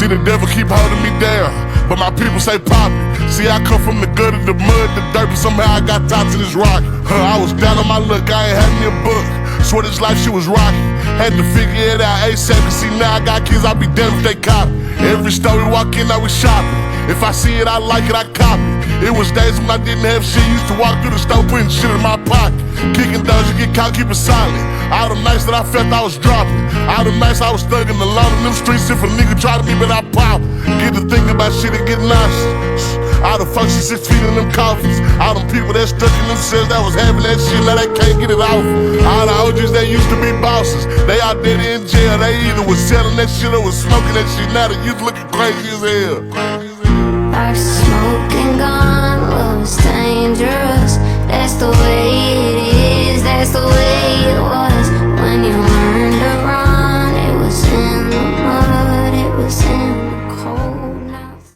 See the devil keep holding me down, but my people say pop it. See, I come from the gutter, the mud, the dirt, but somehow I got tots in this rock. I was down on my luck, I ain't had me a book. Swear this life shit was rocky. Had to figure it out ASAP. See, now I got kids, I be damned if they copy. Every store we walk in, now we shopping. If I see it, I like it, I copy. It was days when I didn't have shit. Used to walk through the store putting shit in my pocket. Kicking doors, you get caught, keep it silent. All the nights that I felt I was dropping. All the nights I was thugging alone in them streets. If a nigga try to me, but I pop. Get to thinking about shit and get nauseous. All the folks 6 feet in them coffins. All them people that stuck in themselves that was having that shit, now they can't get it off. All the OGs that used to be bosses, they out there in jail. They either was selling that shit or was smoking that shit. Now the youth looking crazy as hell.